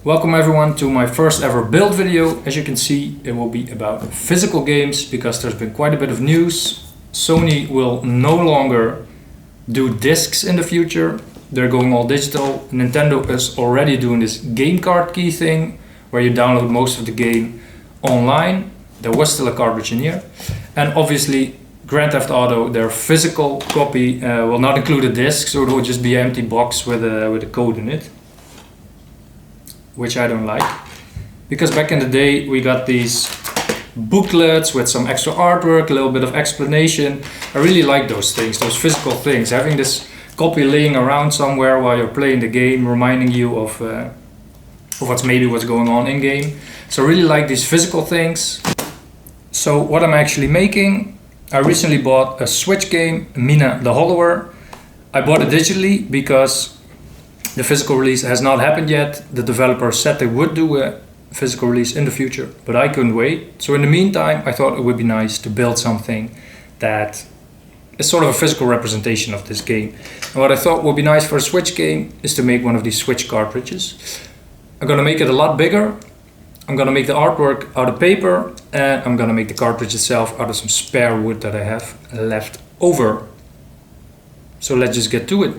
Welcome everyone to my first ever build video. As you can see, it will be about physical games because there's been quite a bit of news. Sony will no longer do discs in the future. They're going all digital. Nintendo is already doing this game card key thing where you download most of the game online. There was still a cartridge in here. And obviously Grand Theft Auto, their physical copy will not include a disc, so it will just be an empty box with a code in it, which I don't like, because back in the day we got these booklets with some extra artwork, a little bit of explanation. I really like those things, those physical things, having this copy laying around somewhere while you're playing the game, reminding you of what's going on in game. So I really like these physical things. So what I'm actually making, I recently bought a Switch game, Mina the Hollower. I bought it digitally because the physical release has not happened yet. The developer said they would do a physical release in the future, but I couldn't wait. So in the meantime, I thought it would be nice to build something that is sort of a physical representation of this game. And what I thought would be nice for a Switch game is to make one of these Switch cartridges. I'm gonna make it a lot bigger. I'm gonna make the artwork out of paper, and I'm gonna make the cartridge itself out of some spare wood that I have left over. So let's just get to it.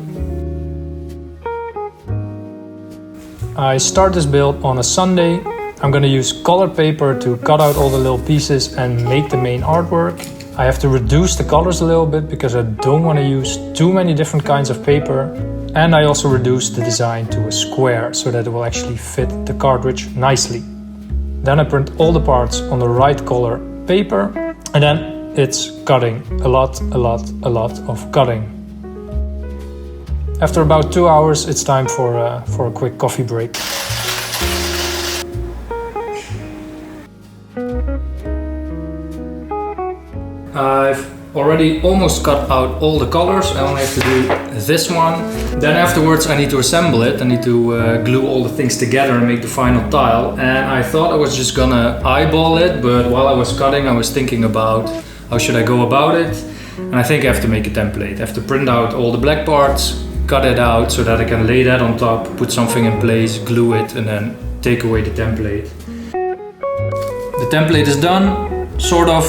I start this build on a Sunday. I'm gonna use colored paper to cut out all the little pieces and make the main artwork. I have to reduce the colors a little bit because I don't want to use too many different kinds of paper. And I also reduced the design to a square so that it will actually fit the cartridge nicely. Then I print all the parts on the right color paper, and then it's cutting, a lot of cutting. After about 2 hours, it's time for a quick coffee break. I've already almost cut out all the colors. I only have to do this one. Then afterwards I need to assemble it. I need to glue all the things together and make the final tile. And I thought I was just gonna eyeball it, but while I was cutting I was thinking about how should I go about it. And I think I have to make a template. I have to print out all the black parts, cut it out so that I can lay that on top, put something in place, glue it, and then take away the template. The template is done, sort of.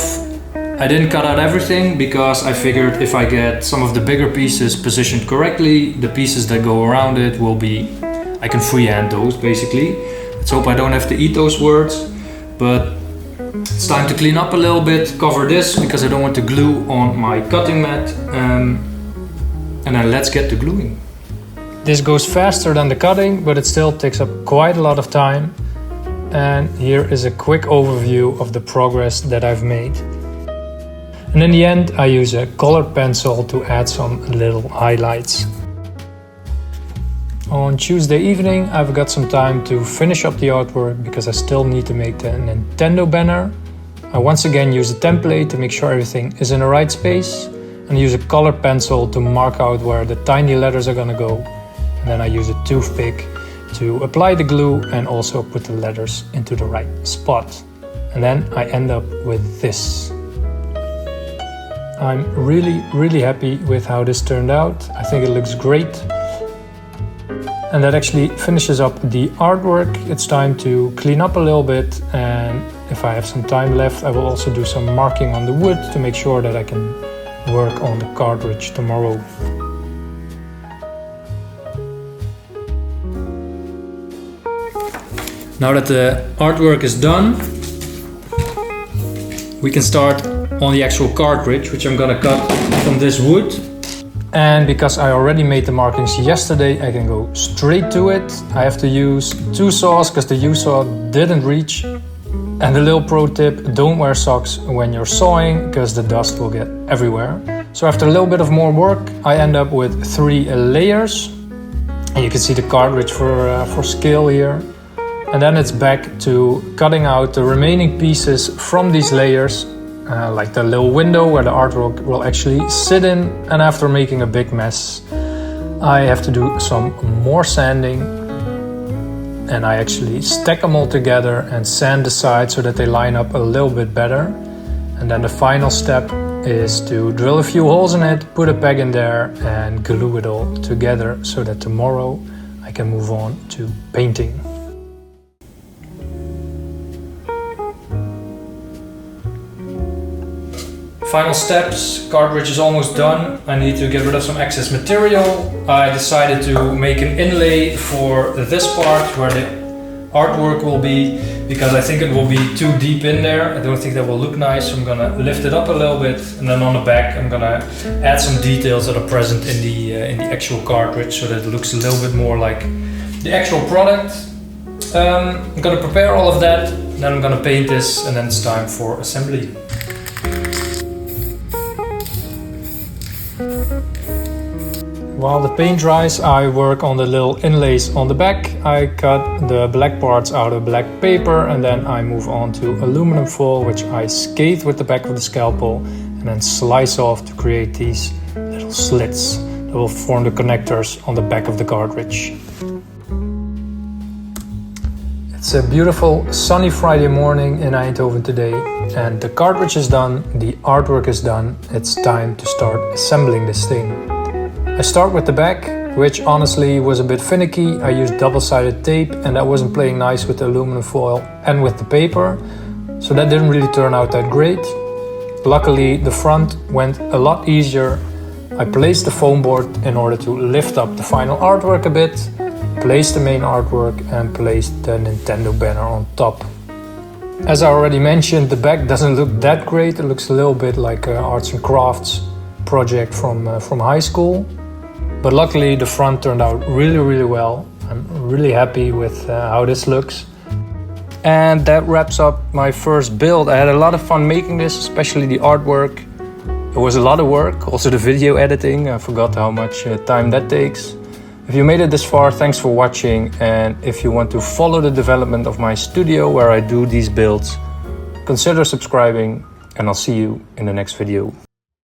I didn't cut out everything because I figured if I get some of the bigger pieces positioned correctly, the pieces that go around it will be, I can freehand those basically. Let's hope I don't have to eat those words, but it's time to clean up a little bit, cover this because I don't want to glue on my cutting mat, and then let's get to gluing. This goes faster than the cutting, but it still takes up quite a lot of time. And here is a quick overview of the progress that I've made. And in the end, I use a colored pencil to add some little highlights. On Tuesday evening, I've got some time to finish up the artwork because I still need to make the Nintendo banner. I once again use a template to make sure everything is in the right space, and use a colored pencil to mark out where the tiny letters are gonna go. And then I use a toothpick to apply the glue and also put the letters into the right spot. And then I end up with this. I'm really happy with how this turned out. I think it looks great. And that actually finishes up the artwork. It's time to clean up a little bit, and if I have some time left, I will also do some marking on the wood to make sure that I can work on the cartridge tomorrow. Now that the artwork is done, we can start on the actual cartridge, which I'm gonna cut from this wood. And because I already made the markings yesterday, I can go straight to it. I have to use 2 saws because the U-saw didn't reach. And a little pro tip, don't wear socks when you're sawing because the dust will get everywhere. So after a little bit of more work, I end up with 3 layers. And you can see the cartridge for scale here. And then it's back to cutting out the remaining pieces from these layers, like the little window where the artwork will actually sit in. And after making a big mess, I have to do some more sanding. And I actually stack them all together and sand the sides so that they line up a little bit better. And then the final step is to drill a few holes in it, put a peg in there and glue it all together so that tomorrow I can move on to painting. Final steps, cartridge is almost done. I need to get rid of some excess material. I decided to make an inlay for this part where the artwork will be, because I think it will be too deep in there. I don't think that will look nice, so I'm gonna lift it up a little bit, and then on the back I'm gonna add some details that are present in the actual cartridge, so that it looks a little bit more like the actual product. I'm gonna prepare all of that, then I'm gonna paint this, and then it's time for assembly. While the paint dries, I work on the little inlays on the back. I cut the black parts out of black paper, and then I move on to aluminum foil, which I scathe with the back of the scalpel and then slice off to create these little slits that will form the connectors on the back of the cartridge. It's a beautiful sunny Friday morning in Eindhoven today, and the cartridge is done, the artwork is done. It's time to start assembling this thing. I start with the back, which honestly was a bit finicky. I used double-sided tape and that wasn't playing nice with the aluminum foil and with the paper, so that didn't really turn out that great. Luckily, the front went a lot easier. I placed the foam board in order to lift up the final artwork a bit, placed the main artwork and placed the Nintendo banner on top. As I already mentioned, the back doesn't look that great. It looks a little bit like an arts and crafts project from high school. But luckily the front turned out really well. I'm really happy with how this looks. And that wraps up my first build. I had a lot of fun making this, especially the artwork. It was a lot of work, also the video editing. I forgot how much time that takes. If you made it this far, thanks for watching. And if you want to follow the development of my studio where I do these builds, consider subscribing, and I'll see you in the next video.